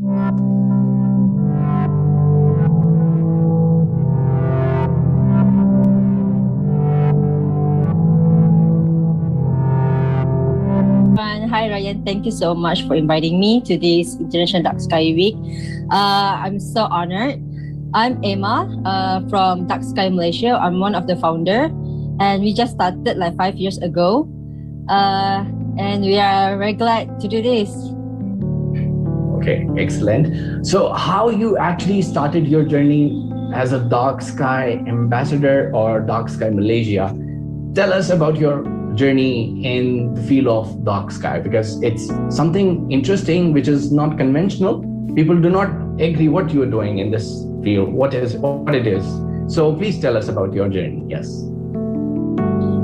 Hi Rayan, thank you so much for inviting me to this International Dark Sky Week. I'm so honored. I'm Emma from Dark Sky Malaysia. I'm one of the founder, and we just started like 5 years ago. And we are very glad to do this. Okay, excellent. So how you actually started your journey as a Dark Sky ambassador or Dark Sky Malaysia? Tell us about your journey in the field of dark sky, because it's something interesting which is not conventional. People do not agree what you are doing in this field, what it is. So please tell us about your journey. Yes.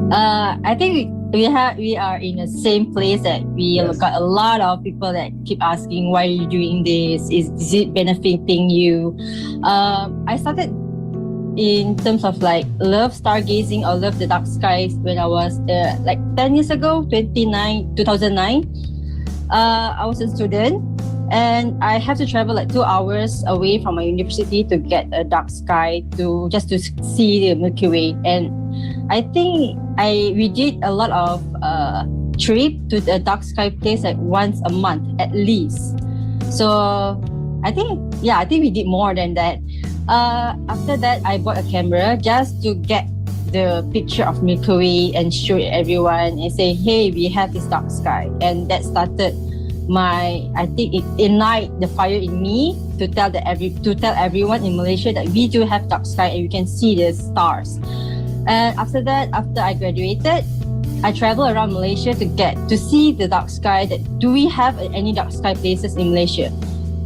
I think we are in the same place that we got a lot of people that keep asking, why are you doing this? Is it benefiting you? I started in terms of like love stargazing or love the dark skies when I was like 10 years ago, 2009. I was a student and I have to travel like 2 hours away from my university to get a dark sky to see the Milky Way. And I think we did a lot of trip to the dark sky place like once a month at least. So I think we did more than that. After that, I bought a camera just to get the picture of Milky Way and show everyone and say, hey, we have this dark sky. And that started I think it ignited the fire in me to tell everyone in Malaysia that we do have dark sky and we can see the stars. And after that, after I graduated, I traveled around Malaysia to see the dark sky. Do we have any dark sky places in Malaysia?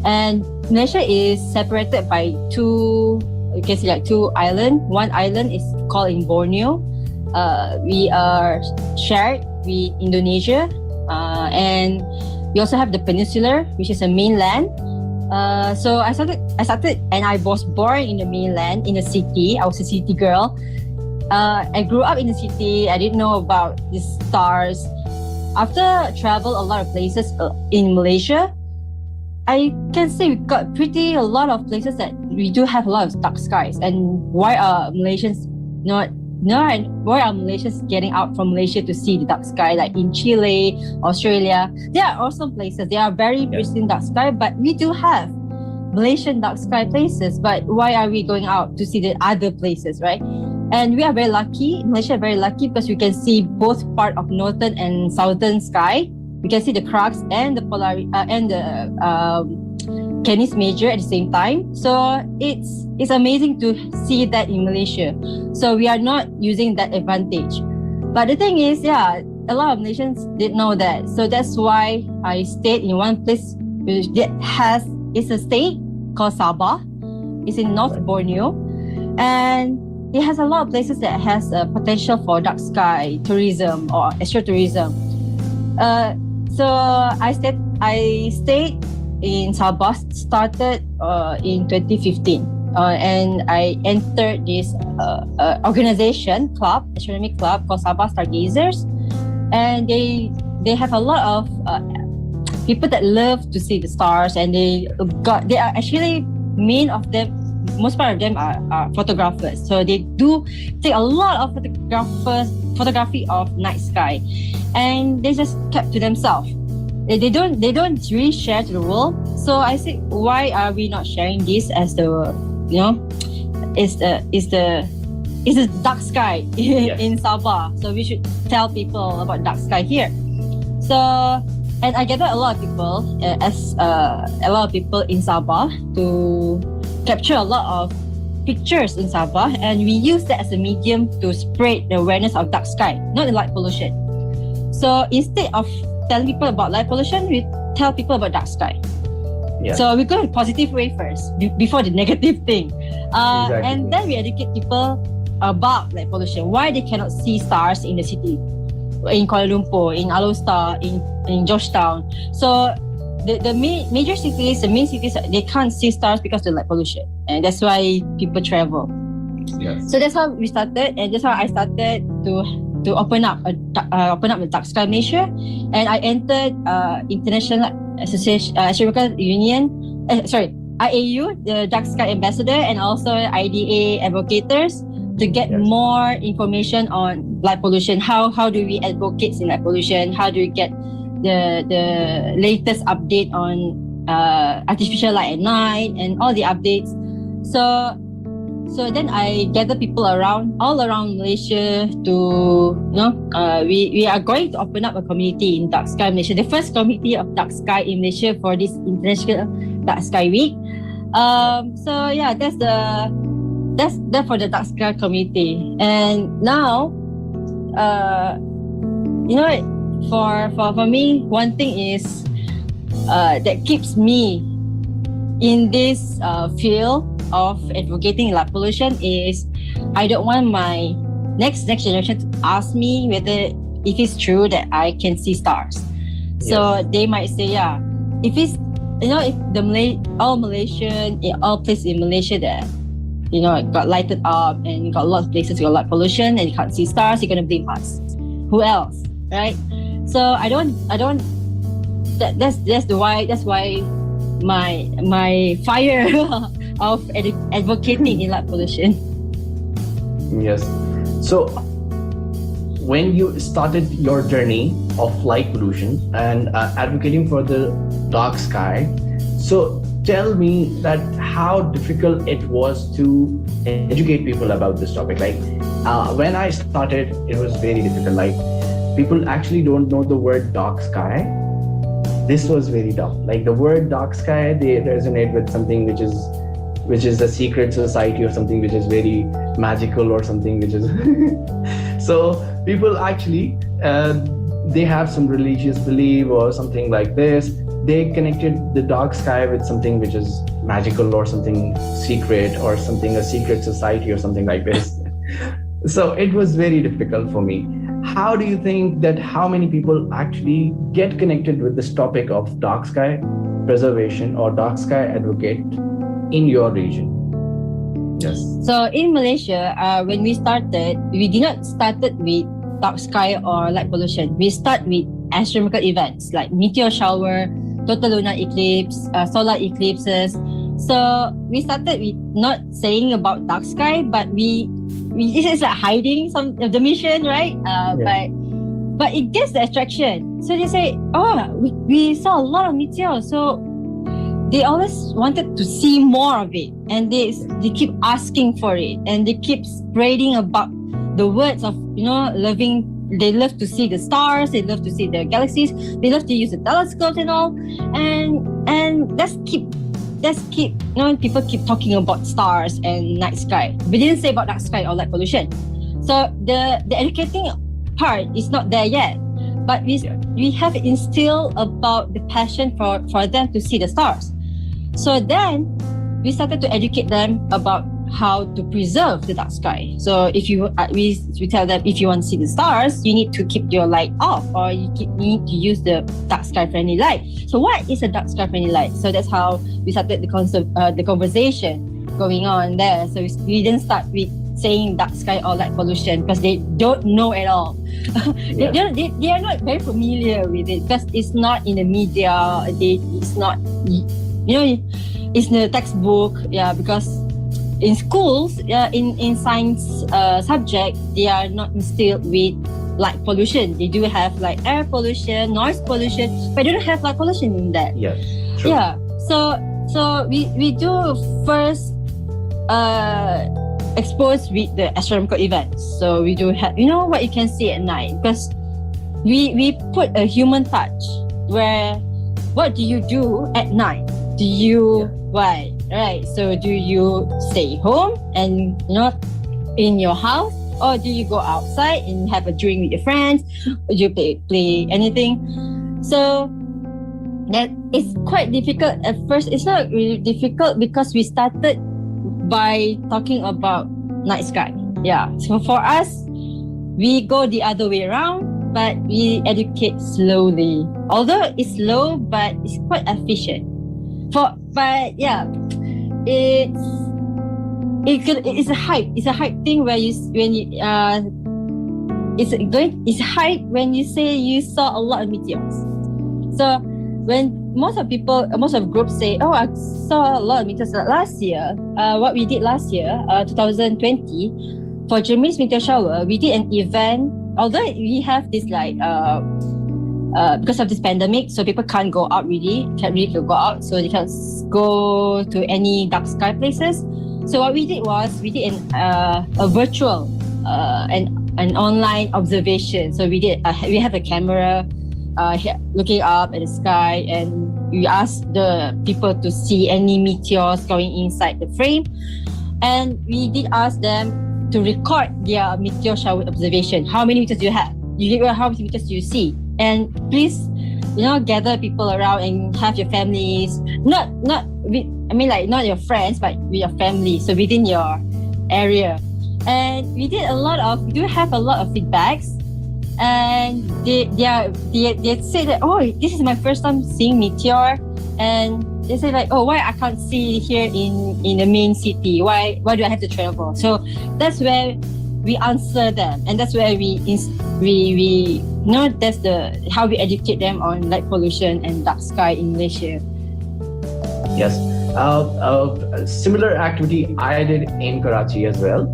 And Malaysia is separated by two islands. One island is called in Borneo. We are shared with Indonesia, and we also have the peninsula, which is a mainland. So I started, and I was born in the mainland, in a city. I was a city girl. I grew up in the city. I didn't know about the stars. After travel a lot of places in Malaysia, I can say we got a lot of places that we do have a lot of dark skies. And why are Malaysians why are Malaysians getting out from Malaysia to see the dark sky? Like in Chile, Australia, there are also places. They are very pristine dark sky, but we do have Malaysian dark sky places. But why are we going out to see the other places, right? And we are very lucky. Malaysia is very lucky because we can see both part of northern and southern sky. We can see the crux and the Canis Major at the same time. So it's amazing to see that in Malaysia. So we are not using that advantage. But the thing is, a lot of Malaysians didn't know that. So that's why I stayed in one place it's a state called Sabah. It's in North Borneo. And it has a lot of places that has a potential for dark sky tourism or astrotourism. So I stayed in Sabah, started in 2015, and I entered this astronomy club called Sabah Stargazers, and they have a lot of people that love to see the stars, and they are actually most part of them are photographers, so they do take a lot of photography of night sky, and they just kept to themselves. They don't really share to the world. So I say, why are we not sharing this as it's a dark sky in Sabah? So we should tell people about dark sky here. So, and I gathered a lot of people in Sabah to capture a lot of pictures in Sabah, and we use that as a medium to spread the awareness of dark sky, not the light pollution. So instead of telling people about light pollution, we tell people about dark sky. So we go in a positive way first before the negative thing. And then we educate people about light pollution, why they cannot see stars in the city, in Kuala Lumpur, in Alostar, in Georgetown. So the main cities, they can't see stars because of the light pollution, and that's why people travel. So that's how we started, and that's how I started to open up the Dark Sky Malaysia, and I entered international Association, Astronomical Union, IAU, the Dark Sky Ambassador, and also IDA advocators to get more information on light pollution. How do we advocate in light pollution? How do we get the latest update on artificial light at night and all the updates? So then I gather people all around Malaysia to, we are going to open up a community in Dark Sky Malaysia, the first community of Dark Sky in Malaysia for this International Dark Sky Week. That's for the Dark Sky community. And now, for me, one thing is that keeps me in this field of advocating light pollution is I don't want my next generation to ask me whether if it's true that I can see stars. So they might say, if it's if all places in Malaysia that it got lighted up and got a lot of places got light pollution and you can't see stars, you're gonna blame us. Who else, right? So that's why my fire of advocating in light pollution. Yes. So when you started your journey of light pollution and advocating for the dark sky, so tell me that how difficult it was to educate people about this topic. Like when I started, it was very difficult. Like people actually don't know the word dark sky. This was very tough. Like the word dark sky, they resonate with something which is a secret society or something which is very magical or something which is so people actually they have some religious belief or something like this. They connected the dark sky with something which is magical or something secret or something, a secret society or something like this. So it was very difficult for me. How do you think that how many people actually get connected with this topic of dark sky preservation or dark sky advocate in your region? Yes. So in Malaysia, when we started, we did not started with dark sky or light pollution. We start with astronomical events like meteor shower, total lunar eclipse, solar eclipses. So we started with not saying about dark sky, but we this is like hiding some of the mission, right? But it gets the attraction. So they say, we saw a lot of meteors. So they always wanted to see more of it, and they keep asking for it, and they keep spreading about the words of loving. They love to see the stars, they love to see the galaxies, they love to use the telescopes and all, and let's keep people keep talking about stars and night sky. We didn't say about dark sky or light pollution. So the educating part is not there yet, but we have instilled about the passion for them to see the stars. So then we started to educate them about how to preserve the dark sky. So if we tell them, if you want to see the stars, you need to keep your light off, or you need to use the dark sky friendly light. So what is a dark sky friendly light? So that's how we started the conversation going on there. So we didn't start with saying dark sky or light pollution because they don't know at all. They are not very familiar with it because it's not in the media. It's not, it's in the textbook. Yeah, because in schools, in science subject, they are not instilled with light pollution. They do have like air pollution, noise pollution, but they don't have light pollution in that. Yeah, true. Yeah. So we do first expose with the astronomical events. So we do have, what you can see at night, because we put a human touch where what do you do at night? Do you why? Right. So do you stay home and in your house, or do you go outside and have a drink with your friends? Or do you play anything? So that is quite difficult at first. It's not really difficult because we started by talking about night sky. Yeah. So for us, we go the other way around, but we educate slowly. Although it's slow, but it's quite efficient. It's a hype. It's a hype thing where it's hype when you say you saw a lot of meteors. So when most of groups say, oh, I saw a lot of meteors last year. What we did last year, 2020, for Germany's meteor shower, we did an event. Although we have this because of this pandemic, so people can't go out can't really go out, so they can't go to any dark sky places. So what we did was we did a virtual an online observation. So we have a camera looking up at the sky, and we asked the people to see any meteors going inside the frame, and we did ask them to record their meteor shower observation. How many meteors do you have? How many meteors do you see? And please, gather people around and have your families, not your friends, but with your family, so within your area. And we do have a lot of feedbacks, and they say that, oh, this is my first time seeing meteor, and they say like, oh, why I can't see here in the main city? Why do I have to travel? So that's where we answer them, and that's where that's how we educate them on light pollution and dark sky in Malaysia. Yes, similar activity I did in Karachi as well.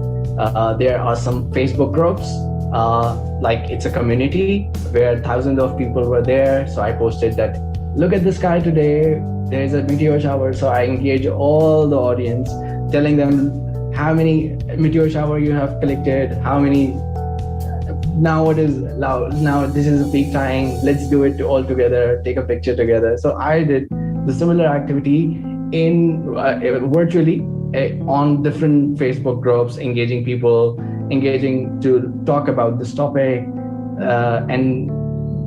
There are some Facebook groups, like it's a community where thousands of people were there. So I posted that, look at the sky today, there's a meteor shower. So I engage all the audience, telling them how many meteor shower you have collected, how many, now this is a peak time, let's do it all together, take a picture together. So I did the similar activity in virtually on different Facebook groups, engaging to talk about this topic, and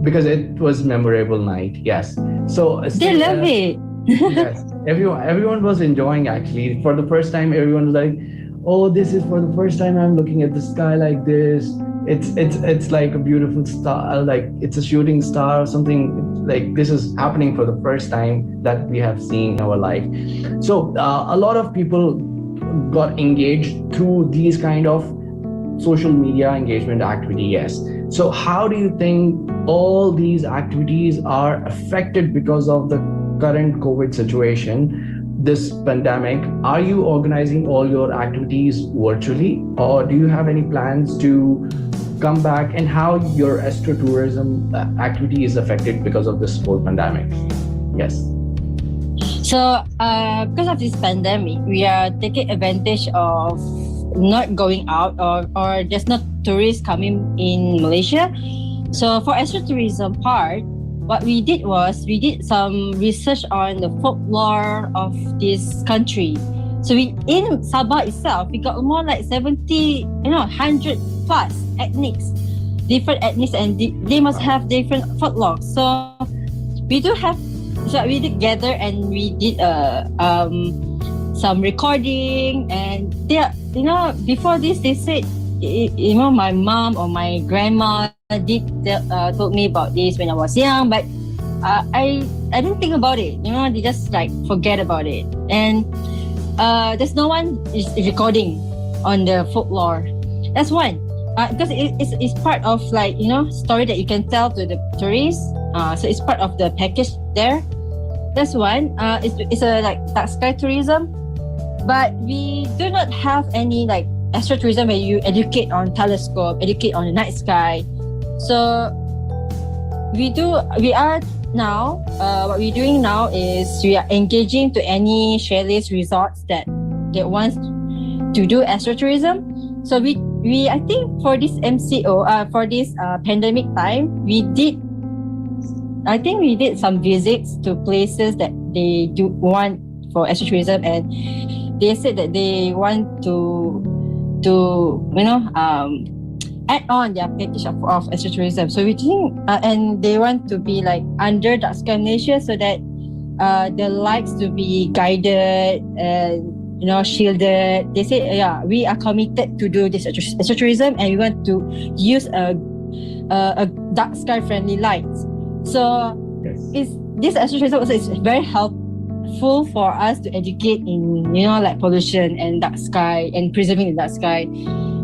because it was memorable night. Yes, so they love it. Yes, everyone was enjoying. Actually, for the first time, everyone was like, oh, this is for the first time I'm looking at the sky like this. It's like a beautiful star, like it's a shooting star or something. Like this is happening for the first time that we have seen in our life. So a lot of people got engaged through these kind of social media engagement activity. Yes. So how do you think all these activities are affected because of the current COVID situation, this pandemic? Are you organizing all your activities virtually, or do you have any plans to come back, and how your astrotourism activity is affected because of this whole pandemic? Yes. So because of this pandemic, we are taking advantage of not going out, or there's not tourists coming in Malaysia. So for astrotourism part, what we did was we did some research on the folklore of this country. So in Sabah itself, we got more like 70, 100 plus different ethnics, and they must have different folklore. So we did gather, and we did some recording, and before this they said, my mom or my grandma told me about this when I was young, but I didn't think about it. They just like forget about it, and there's no one is recording on the folklore. That's one. Because it's part of story that you can tell to the tourists. So it's part of the package there. That's one. It's a dark sky tourism, but we do not have any astrotourism where you educate on telescope, educate on the night sky. So what we're doing now is we are engaging to any chalets resorts that wants to do astrotourism. So I think for this for this pandemic time, we did some visits to places that they do want for astrotourism, and they said that they want to add on their package of astrotourism. So we think, and they want to be under Dark Sky Malaysia, so that the lights to be guided and shielded. They say, we are committed to do this astrotourism, and we want to use a dark sky friendly light. So this astrotourism also is very helpful for us to educate in pollution and dark sky and preserving the dark sky.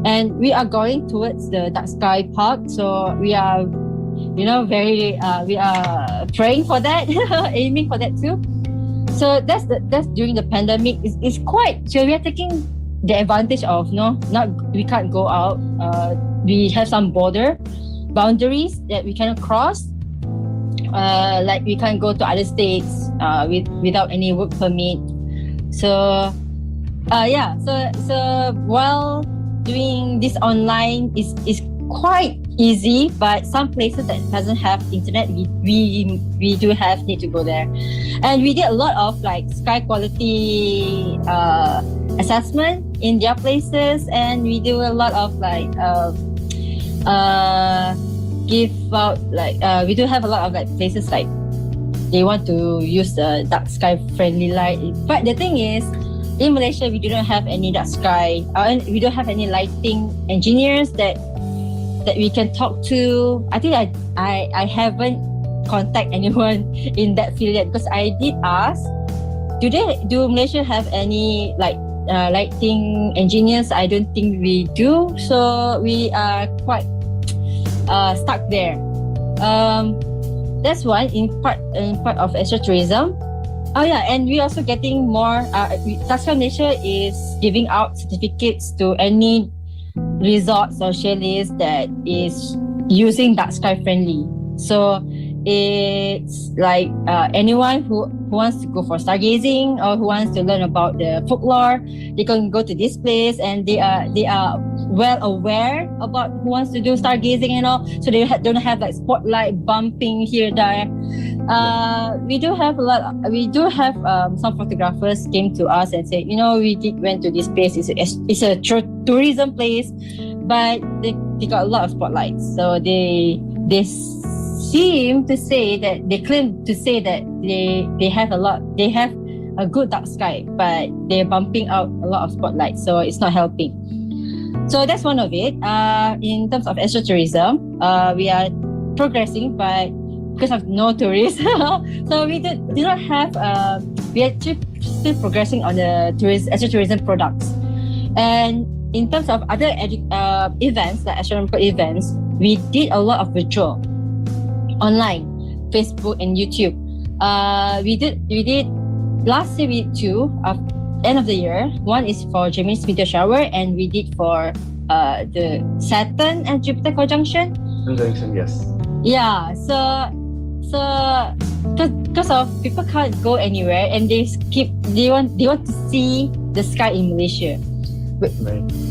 And we are going towards the dark sky park, so we are very we are praying for that, aiming for that too. So that's during the pandemic. It's quite, so we are taking the advantage of not we can't go out. We have some boundaries that we cannot cross. Like we can't go to other states without any work permit. So so while doing this online is quite easy, but some places that doesn't have internet, we do need to go there. And we did a lot of like sky quality assessment in their places, and we do a lot of like give out like we do have a lot of like places like they want to use the dark sky friendly light. But the thing is, in Malaysia we do not have any dark sky, and we don't have any lighting engineers that we can talk to. I think I haven't contact anyone in that field yet, because I did ask, do Malaysia have any like lighting engineers? I don't think we do, so we are quite stuck there. That's one in part of AstroTourism. Oh yeah, and we also getting more. Dark Sky Malaysia is giving out certificates to any resorts or chalets that is using dark sky friendly. So it's like anyone who wants to go for stargazing or who wants to learn about the folklore, they can go to this place, and they are well aware about who wants to do stargazing and all. So they don't have like spotlight bumping here there. We do have some photographers came to us and said, we went to this place. It's a tourism place, but they got a lot of spotlights. So they claim to say that they have a good dark sky, but they're bumping out a lot of spotlights, so it's not helping. So that's one of it. In terms of AstroTourism, we are progressing, but because of no tourists, so we do not have. We are still progressing on the AstroTourism products. And in terms of other events, like astronomical events, we did a lot of virtual, online, Facebook and YouTube. We did last year. We did two end of the year. One is for Gemini's meteor shower, and we did for the Saturn and Jupiter conjunction. Yes. Yeah. So because of people can't go anywhere, and they want to see the sky in Malaysia.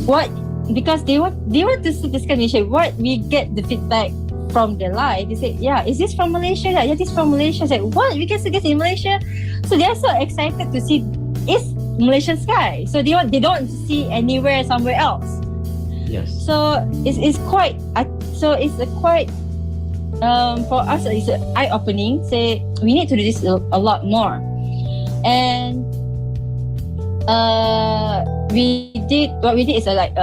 Right. Because they want to see the sky in Malaysia. What we get the feedback from the live, they say, is this from Malaysia? Yeah, this is from Malaysia. I said, what? We can see this in Malaysia? So they are so excited to see it's Malaysian sky. So they don't want to see anywhere somewhere else. Yes. So it's quite. So it's a quite. For us, it's eye opening. Say we need to do this a lot more, and what we did is like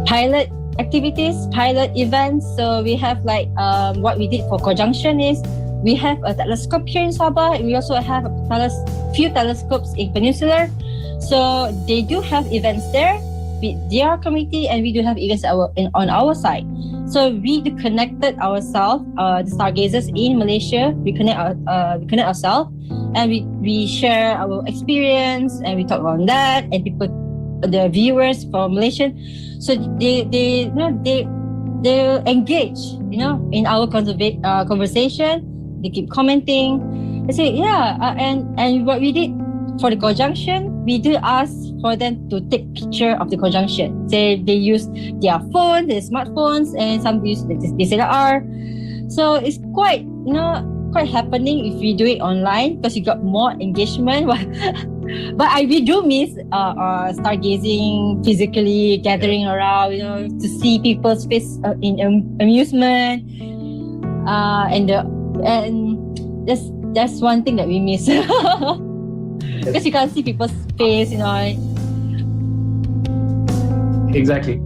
pilot activities, pilot events. So we have like what we did for conjunction is we have a telescope here in Sabah, and we also have a few telescopes in Peninsular. So they do have events there with their community, and we do have events on our side. So we connected ourselves, the stargazers in Malaysia. We connect ourselves, and we share our experience, and we talk on that, and people, the viewers from Malaysian, so they engage, in our conversation. They keep commenting. They say, and what we did for the conjunction, we do ask for them to take picture of the conjunction. Say they use their phone, their smartphones, and some use the DSLR. So it's quite happening if we do it online, because you got more engagement. But we do miss stargazing, physically gathering around, to see people's face in amusement, and that's one thing that we miss. Because you can't see people's face, Exactly.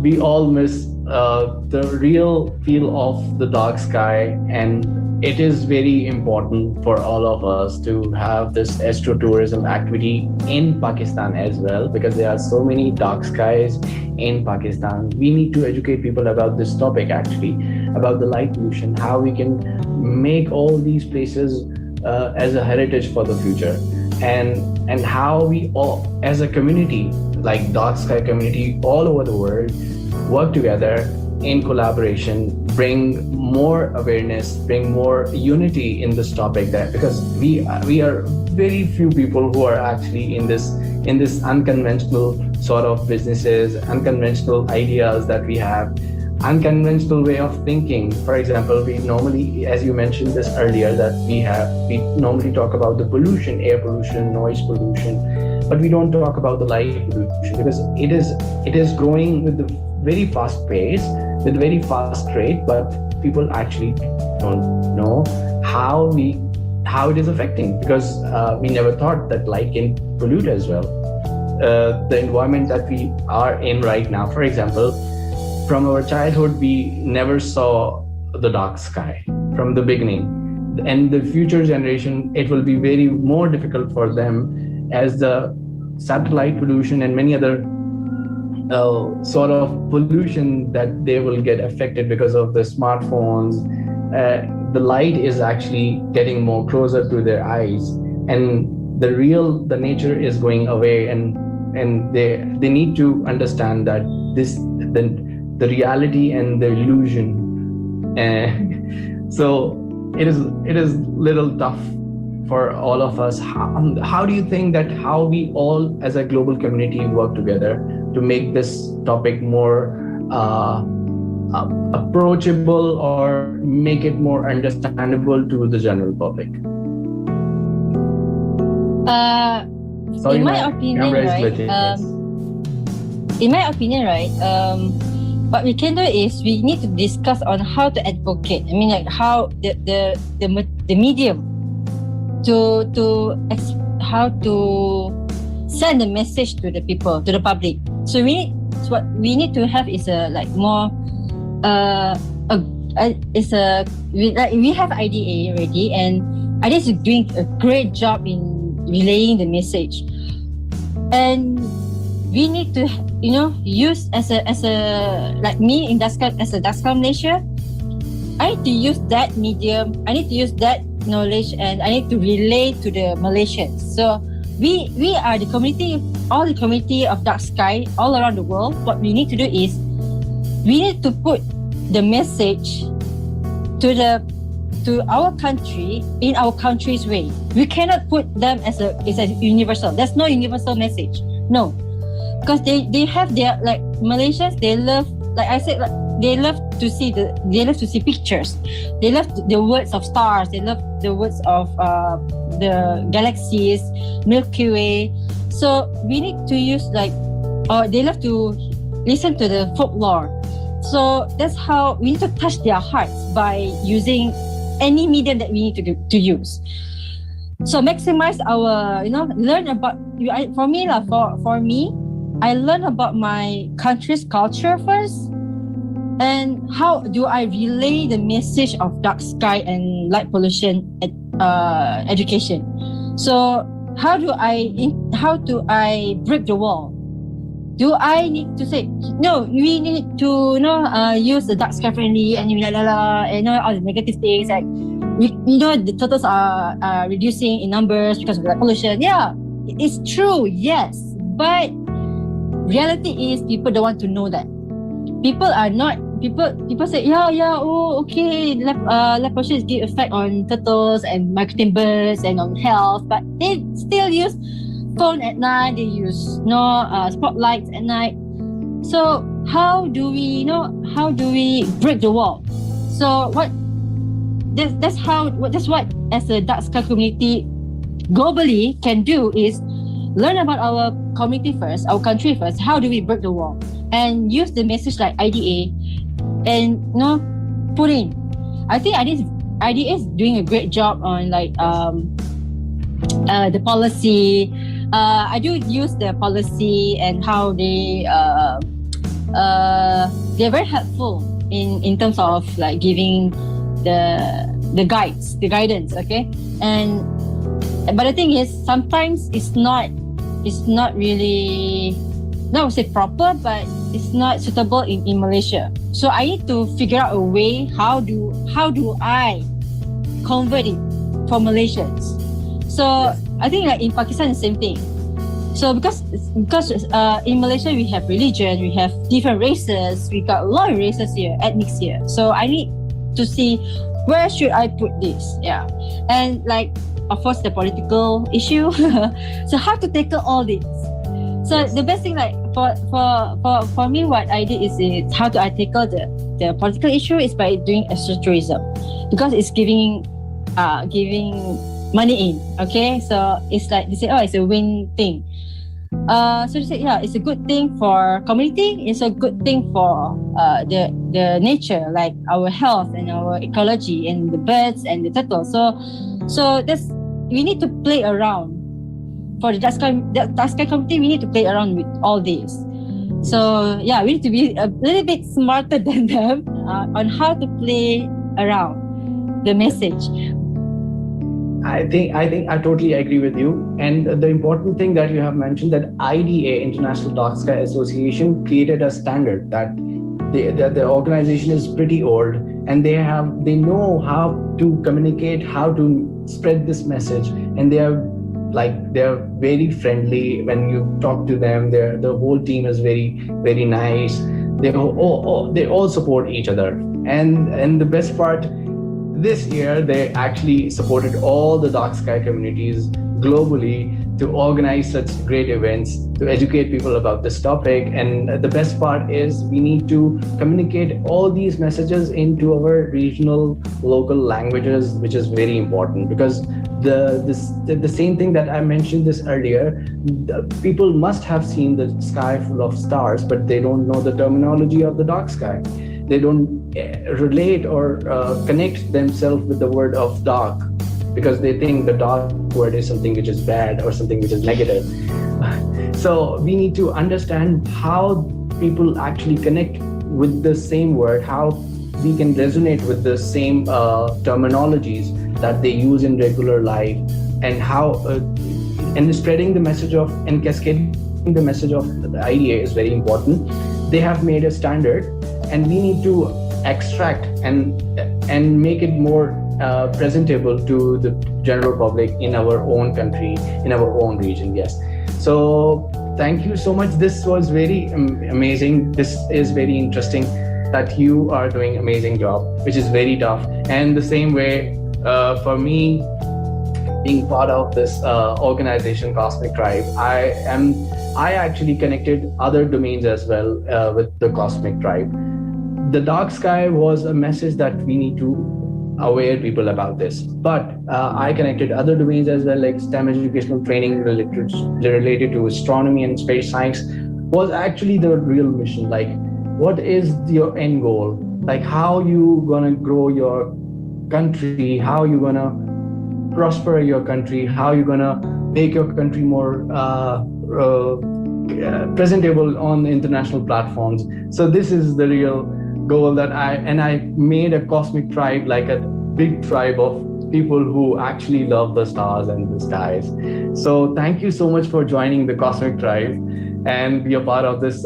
We all miss the real feel of the dark sky, and it is very important for all of us to have this astrotourism activity in Pakistan as well, because there are so many dark skies in Pakistan. We need to educate people about this topic, actually, about the light pollution, how we can make all these places as a heritage for the future, and how we all, as a community, like dark sky community all over the world, work together in collaboration, bring more awareness, bring more unity in this topic. That because we are very few people who are actually in this unconventional sort of businesses, unconventional ideas that we have, unconventional way of thinking. For example, we normally, as you mentioned this earlier, that we normally talk about the pollution, air pollution, noise pollution, but we don't talk about the light pollution, because it is growing with the very fast pace, with very fast rate, but people actually don't know how it is affecting, because we never thought that light can pollute as well. The environment that we are in right now, for example, from our childhood, we never saw the dark sky from the beginning, and the future generation, it will be very more difficult for them, as the satellite pollution and many other sort of pollution that they will get affected because of the smartphones. The light is actually getting more closer to their eyes, and the nature is going away, and they need to understand that the reality and the illusion. So it is little tough for all of us. How do you think that how we all as a global community work together to make this topic more approachable, or make it more understandable to the general public? In my opinion, right, what we can do is we need to discuss on how to advocate. I mean, like how the medium how to send a message to the people, to the public. So what we need to have is a like more we have IDA already, and IDA is doing a great job in relaying the message, and we need to use as a like me in as a Dark Sky Malaysia, I need to use that medium, I need to use that knowledge, and I need to relay to the Malaysians. So we are the community, all the community of dark sky all around the world. What we need to do is we need to put the message to our country in our country's way. We cannot put them as a universal. There's no universal message. No, because they have their, like Malaysians, they love, like I said, like, they love to see pictures. They love the words of stars. They love the words of the galaxies, Milky Way. So we need to use they love to listen to the folklore. So that's how we need to touch their hearts by using any medium that we need to use. So maximize our, learn about. For me, I learn about my country's culture first. And how do I relay the message of dark sky and light pollution education? So how do I break the wall? Do I need to say no? We need to use the dark sky friendly and all the negative things, like the totals are reducing in numbers because of light pollution. Yeah, it's true. Yes, but reality is people don't want to know that. People say, okay, light pollution give effect on turtles and migrating birds and on health, but they still use phone at night, they use spotlights at night. So how do we break the wall? So that's what as a dark sky community globally can do, is learn about our community first, our country first. How do we break the wall? And use the message like IDA, and put in. I think IDA is doing a great job on the policy. I do use the policy and how they're very helpful in terms of like giving the guidance. Okay, and but the thing is, sometimes it's not really, not to say proper, but it's not suitable in Malaysia. So I need to figure out a way, how do I convert it for Malaysians. So I think like in Pakistan, the same thing. So because in Malaysia we have religion, we have different races, we got a lot of races here, ethnics here. So I need to see where should I put this, and like of course the political issue. So how to tackle all this? So the best thing, like for me, what I did is how do I tackle the political issue is by doing AstroTourism, because it's giving money in. Okay, so it's like they say, oh, it's a win thing. So they say, it's a good thing for community. It's a good thing for the nature, like our health and our ecology and the birds and the turtles. So that's, we need to play around. For the dark sky community, we need to play around with all this. So we need to be a little bit smarter than them on how to play around the message. I think I totally agree with you. And the important thing that you have mentioned, that IDA, International Dark Sky Association, created a standard that the organization is pretty old, and they know how to communicate, how to spread this message, and they're very friendly when you talk to them. The whole team is very, very nice. They all support each other, and the best part, this year they actually supported all the dark sky communities globally to organize such great events to educate people about this topic. And the best part is we need to communicate all these messages into our regional, local languages, which is very important, because the same thing that I mentioned this earlier, people must have seen the sky full of stars, but they don't know the terminology of the dark sky. They don't relate or connect themselves with the word of dark, because they think the dark word is something which is bad or something which is negative. So we need to understand how people actually connect with the same word, how we can resonate with the same terminologies that they use in regular life, and how and spreading the message of and cascading the message of the IDA is very important. They have made a standard, and we need to extract and make it more presentable to the general public in our own country, in our own region. Yes. So thank you so much. This was very amazing. This is very interesting, that you are doing amazing job, which is very tough. And the same way for me, being part of this organization, Cosmic Tribe, I actually connected other domains as well with the Cosmic Tribe. The dark sky was a message that we need to aware people about this, but I connected other domains as well, like STEM educational training related to astronomy and space science was actually the real mission. Like, what is your end goal? Like, how you gonna grow your country? How you gonna prosper your country? How you gonna make your country more presentable on international platforms? So this is the real goal that I made a Cosmic Tribe, like a big tribe of people who actually love the stars and the skies. So thank you so much for joining the Cosmic Tribe and be a part of this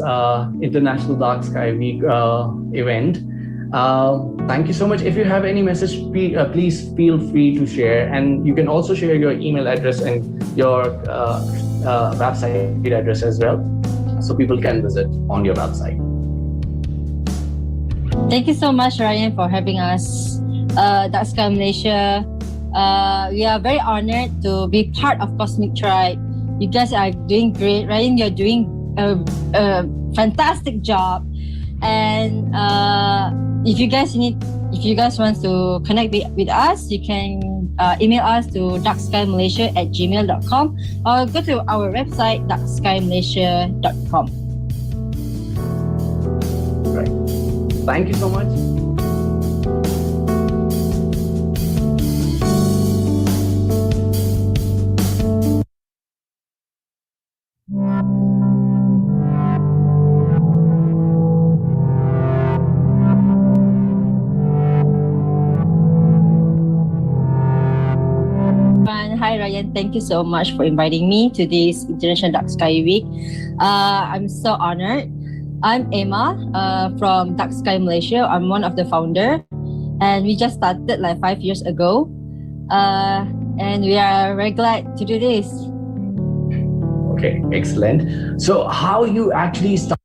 International Dark Sky Week event. Thank you so much. If you have any message, please feel free to share, and you can also share your email address and your website address as well, so people can visit on your website. Thank you so much, Rayan, for having us. Dark Sky Malaysia. We are very honored to be part of Cosmic Tribe. You guys are doing great. Rayan, you're doing a fantastic job. And if you guys want to connect with us, you can email us to darkskymalaysia@gmail.com or go to our website, darkskymalaysia.com. Right. Thank you so much. Rayan. Thank you so much for inviting me to this International Dark Sky Week. I'm so honored. I'm Emma from Dark Sky Malaysia. I'm one of the founder, and we just started like 5 years ago. And we are very glad to do this. Okay, excellent. So how you actually start